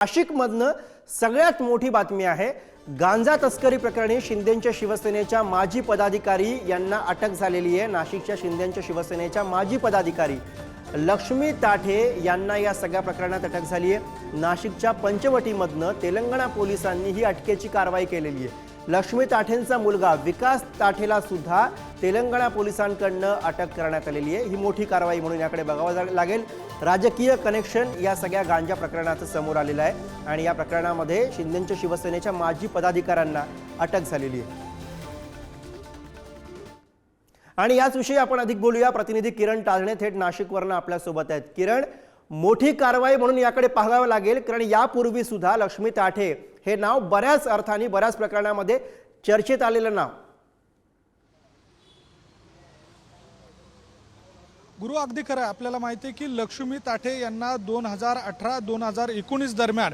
नाशिकमधनं सगळ्यात मोठी बातमी आहे। गांजा तस्करी प्रकरणी शिंदेंच्या शिवसेनेच्या माजी पदाधिकारी यांना अटक झालेली आहे। नाशिकच्या शिंदेंच्या शिवसेनेच्या माजी पदाधिकारी लक्ष्मी ताठे यांना या सगळ्या प्रकरणात अटक झाली आहे। नाशिकच्या पंचवटीमधनं तेलंगणा पोलिसांनी ही अटकेची कारवाई केलेली आहे। लक्ष्मी ताठेंचा मुलगा विकास ताठेला सुद्धा तेलंगणा पोलिसांकडनं अटक करण्यात आलेली आहे। ही मोठी कारवाई म्हणून याकडे बघावं लागेल। राजकीय कनेक्शन या सगळ्या गांजा प्रकरणाचं समोर आलेलं आहे आणि या प्रकरणामध्ये शिंदेंच्या शिवसेनेच्या माजी पदाधिकाऱ्यांना अटक झालेली आहे। आणि याच विषयी आपण अधिक बोलूया। प्रतिनिधी किरण ताजणे थेट नाशिकवरून आपल्या सोबत आहेत। किरण, मोठी कारवाई म्हणून याकडे पाहावं लागेल, कारण यापूर्वी सुद्धा लक्ष्मी ताठे हे नाव बऱ्याच अर्थाने बऱ्याच प्रकरणामध्ये चर्चेत आलेलं नाव। गुरु, अगदी खरं। आपल्याला माहिती आहे की लक्ष्मी ताठे यांना 2018-2019 दरम्यान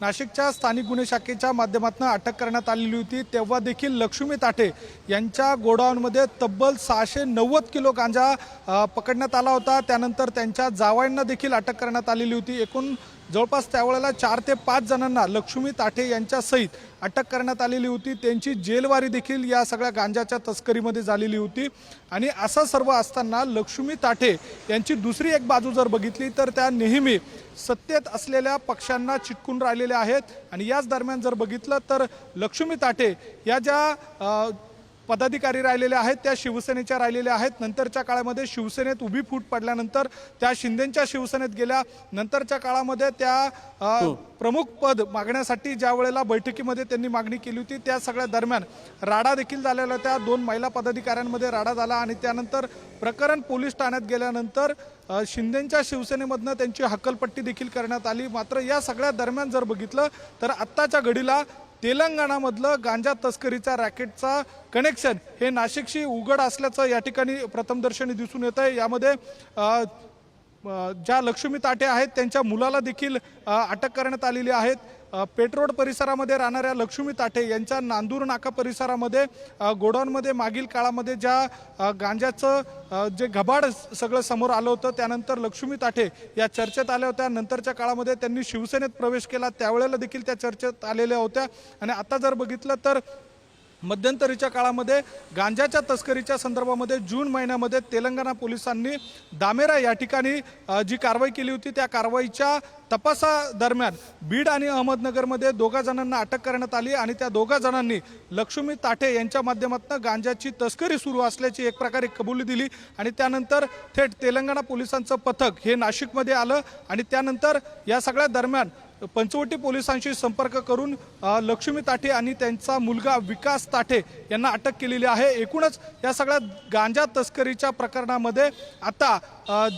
नाशिकच्या स्थानिक गुन्हे शाखेच्या माध्यमातून अटक करण्यात आलेली होती। तेव्हा देखील लक्ष्मी ताठे यांच्या गोडाऊनमध्ये तब्बल 690 किलो गांजा पकडण्यात आला होता। त्यानंतर त्यांच्या जावयांना देखील अटक करण्यात आलेली होती। एकूण जवळपास त्यावेळेला 4 ते 5 जणांना लक्ष्मी ताठे यांच्या सहित अटक करण्यात आलेली होती। त्यांची जेलवारी देखील या सगळ्या गांजाच्या तस्करीमध्ये झालेली होती। आणि असं सर्व असताना लक्ष्मी ताठे यांची दुसरी एक बाजू जर बघितली तर त्या नेहमी सत्तेत असलेल्या पक्षांना चिटकून राहिलेल्या आहेत। आणि याच दरम्यान जर बघितलं तर लक्ष्मी ताठे या ज्या पदाधिकारी राहिलेल्या आहेत त्या शिवसेनेच्या राहिलेल्या आहेत। नंतरच्या काळामध्ये शिवसेनेत उभी फूट पडल्यानंतर त्या शिंदेंच्या शिवसेनेत गेल्या। नंतरच्या काळामध्ये त्या प्रमुख पद मागण्यासाठी ज्या वेळेला बैठकीमध्ये त्यांनी मागणी केली होती त्या सगळ्या दरम्यान राडा देखील झालेला होता। 2 महिला पदाधिकाऱ्यांमध्ये राडा झाला आणि त्यानंतर प्रकरण पोलीस ठाण्यात गेल्यानंतर शिंदेंच्या शिवसेनेमधनं त्यांची हक्कलपट्टी देखील करण्यात आली। मात्र या सगळ्या दरम्यान जर बघितलं तर आत्ताच्या घडीला तेलंगणामधलं गांजा तस्करीचा रॅकेटचा कनेक्शन हे नाशिकशी उघड असल्याचं या ठिकाणी प्रथमदर्शनी दिसून येत आहे। यामध्ये ज्या लक्ष्मी ताठे आहेत त्यांच्या मुलाला देखील अटक करण्यात आलेली आहे। पेट्रोल परिसरामध्ये राहणाऱ्या लक्ष्मी ताठे यांच्या नांदूर नाका परिसरामध्ये गोडाऊनमध्ये मागील काळामध्ये ज्या गांजाचं जे घबाड सगळं समोर आलं होतं त्यानंतर लक्ष्मी ताठे या चर्चेत आल्या होत्या। नंतरच्या काळामध्ये त्यांनी शिवसेनेत प्रवेश केला, त्यावेळेला देखील त्या चर्चेत आलेल्या होत्या। आणि आता जर बघितलं तर मध्यंतरीच्या काळामध्ये गांजाच्या तस्करीच्या संदर्भामध्ये जून महिन्यामध्ये तेलंगणा पोलिसांनी दामेरा या ठिकाणी जी कारवाई केली होती त्या कारवाईच्या तपासादरम्यान बीड आणि अहमदनगरमध्ये 2 जणांना अटक करण्यात आली आणि त्या 2 जणांनी लक्ष्मी ताठे यांच्या माध्यमातून गांजाची तस्करी सुरू असल्याची एक प्रकारे कबुली दिली। आणि त्यानंतर थेट तेलंगणा पोलिसांचं पथक हे नाशिकमध्ये आलं आणि त्यानंतर या सगळ्या दरम्यान पंचवटी पोलिसांशी संपर्क करून लक्ष्मी ताठे आणि त्यांचा मुलगा विकास ताठे यांना अटक केलेली आहे। एकूणच या सगळ्या गांजा तस्करीच्या प्रकरणामध्ये आता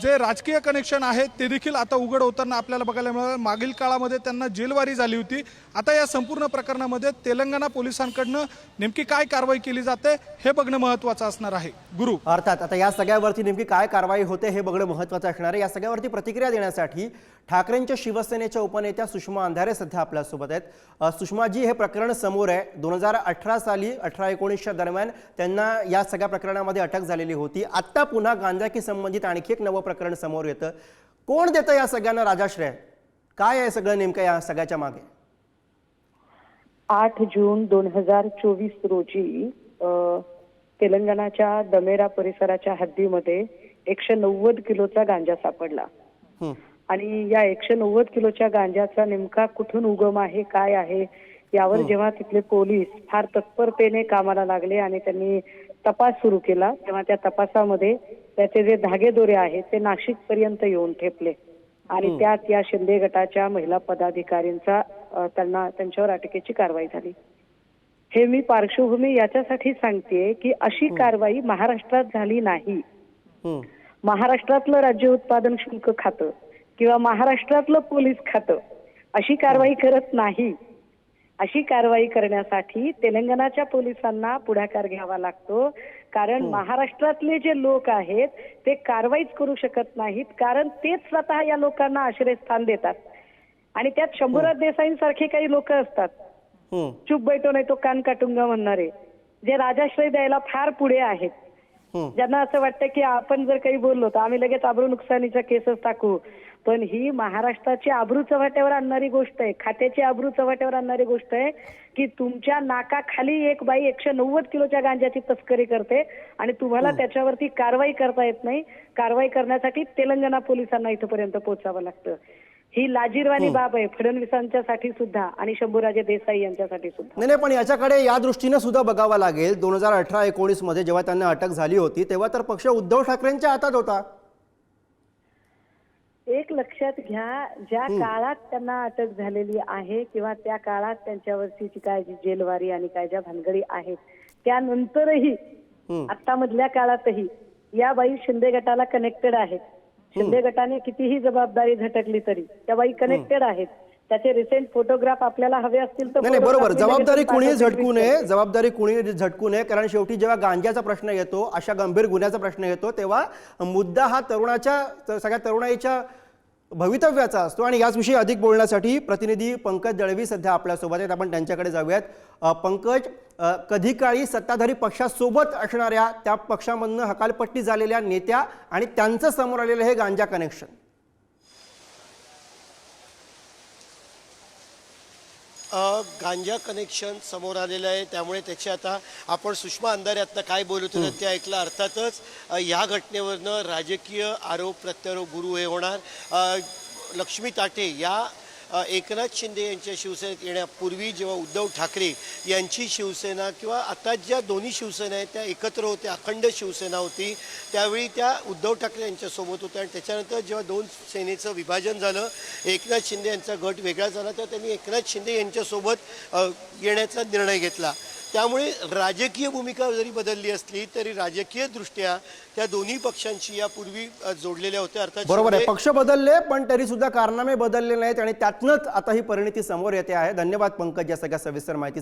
जे राजकीय कनेक्शन आहे ते देखील आता उघड होताना आपल्याला बघायला मिळालं। मागील काळामध्ये त्यांना जेलवारी झाली होती। आता या संपूर्ण प्रकरणामध्ये तेलंगणा पोलिसांकडनं नेमकी काय कारवाई केली जाते हे बघणं महत्त्वाचं असणार आहे। गुरु, अर्थात आता या सगळ्यावरती नेमकी काय कारवाई होते हे बघणं महत्त्वाचं असणार आहे। या सगळ्यावरती प्रतिक्रिया देण्यासाठी ठाकरेंच्या शिवसेनेच्या उपनेत्या सुषमा अंधारे सध्या आपल्यासोबत आहेत। सुषमाजी, हे प्रकरण समोर आहे। 2018 साली 18-19च्या दरम्यान त्यांना या सगळ्या प्रकरणामध्ये अटक झालेली होती। आता पुन्हा गांजाकी संबंधित आणखी एक नवं प्रकरण समोर येतं। कोण देतं या सगळ्यांना राजाश्रय? काय आहे सगळं नेमकं या सगळ्याच्या मागे? 8 जून 2024 रोजी तेलंगणाच्या दमेरा परिसराच्या हद्दीमध्ये 190 किलोचा गांजा सापडला। आणि या 190 किलोच्या गांजाचा नेमका कुठून उगम आहे, काय आहे यावर जेव्हा तिथले पोलीस फार तत्परतेने कामाला लागले आणि त्यांनी तपास सुरू केला तेव्हा त्या तपासामध्ये त्याचे जे धागेदोरे आहेत ते नाशिक पर्यंत येऊन ठेपले आणि त्यात या शिंदे गटाच्या महिला पदाधिकाऱ्यांचा त्यांच्यावर अटकेची कारवाई झाली। हे मी पार्श्वभूमी याच्यासाठी सांगतेय की अशी कारवाई महाराष्ट्रात झाली नाही। महाराष्ट्रातलं राज्य उत्पादन शुल्क खातं किंवा महाराष्ट्रातलं पोलीस खातं अशी कारवाई करत नाही। अशी कारवाई करण्यासाठी तेलंगणाच्या पोलिसांना पुढाकार घ्यावा लागतो, कारण महाराष्ट्रातले जे लोक आहेत ते कारवाईच करू शकत नाहीत, कारण तेच स्वतः या लोकांना आश्रयस्थान देतात। आणि त्यात शंभूराज देसाईंसारखे काही लोक असतात, चुप बैठो नाही तो कान काटूंगा म्हणणारे, जे राजाश्रय द्यायला फार पुढे आहेत। ज्यांना असं वाटतं की आपण जर काही बोललो तर आम्ही लगेच आबरू नुकसानीच्या केसेस टाकू, पण ही महाराष्ट्राची आबरू चव्हाट्यावर आणणारी गोष्ट आहे, खात्याची आबरू चव्हाट्यावर आणणारी गोष्ट आहे की तुमच्या नाकाखाली एक बाई 190 किलोच्या गांजाची तस्करी करते आणि तुम्हाला त्याच्यावरती कारवाई करता येत नाही. कारवाई करण्यासाठी तेलंगणा पोलिसांना इथपर्यंत पोहोचावं लागतं. ही लाजीरवाणी बाब आहे फडणवीसांच्यासाठी सुद्धा आणि शंभूराजे देसाई यांच्यासाठी सुद्धा. नाही, पण याच्याकडे या दृष्टीने सुद्धा बघावं लागेल. 2018-19 मध्ये जेव्हा त्यांना अटक झाली होती तेव्हा तर पक्ष उद्धव ठाकरेंच्या हातात होता. एक लक्षात घ्या, ज्या काळात त्यांना अटक झालेली आहे किंवा त्या काळात त्यांच्यावरची जी काय जेलवारी आणि काय ज्या भानगडी आहेत त्यानंतरही आता मधल्या काळातही या बाई शिंदे गटाला कनेक्टेड आहेत. शिंदे गटाने कितीही जबाबदारी झटकली तरी त्या बाई कनेक्टेड आहेत. त्याचे रिसेंट फोटोग्राफ आपल्याला हवे असतील तर नाही, बरोबर. जबाबदारी कुणी पाठवतील. झटकू नये, जबाबदारी कुणी झटकू नये, कारण शेवटी जेव्हा गांजाचा प्रश्न येतो, अशा गंभीर गुन्ह्याचा प्रश्न येतो, तेव्हा मुद्दा हा सगळ्या तरुणाईच्या भवितव्याचा असतो. आणि याचविषयी अधिक बोलण्यासाठी प्रतिनिधी पंकज दळवी सध्या आपल्यासोबत आहेत. आपण त्यांच्याकडे जाऊयात. पंकज, कधी काळी सत्ताधारी पक्षासोबत असणाऱ्या, त्या पक्षामधनं हकालपट्टी झालेल्या नेत्या आणि त्यांचं समोर आलेलं हे गांजा कनेक्शन, गांजा कनेक्शन समोर आलेलं आहे. त्यामुळे त्याची आता आपण सुषमा अंधाऱ्यातनं काय बोलत होतं ते ऐकलं. अर्थातच या घटनेवरनं राजकीय आरोप प्रत्यारोप गुरु हे होणार. लक्ष्मी ताठे या एकनाथ शिंदे यांच्या शिवसेनेत येण्यापूर्वी जेव्हा उद्धव ठाकरे यांची शिवसेना किंवा आता ज्या दोन्ही शिवसेना आहेत त्या एकत्र होत्या, अखंड शिवसेना होती, त्यावेळी त्या उद्धव ठाकरे यांच्यासोबत होत्या. आणि त्याच्यानंतर जेव्हा दोन सेनेचं विभाजन झालं, एकनाथ शिंदे यांचा गट वेगळा झाला, तर त्यांनी एकनाथ शिंदे यांच्यासोबत येण्याचा निर्णय घेतला. त्यामुळे राजकीय भूमिका जरी बदलली असली तरी राजकीय दृष्ट्या त्या दोन्ही पक्षांशी यापूर्वी जोडलेल्या होत्या. अर्थात बरोबर आहे, पक्ष बदलले पण तरी सुद्धा कारनामे बदलले नाहीत आणि त्यातनंच आता ही परिणिती समोर येते आहे. धन्यवाद पंकज या सगळ्या सविस्तर माहिती.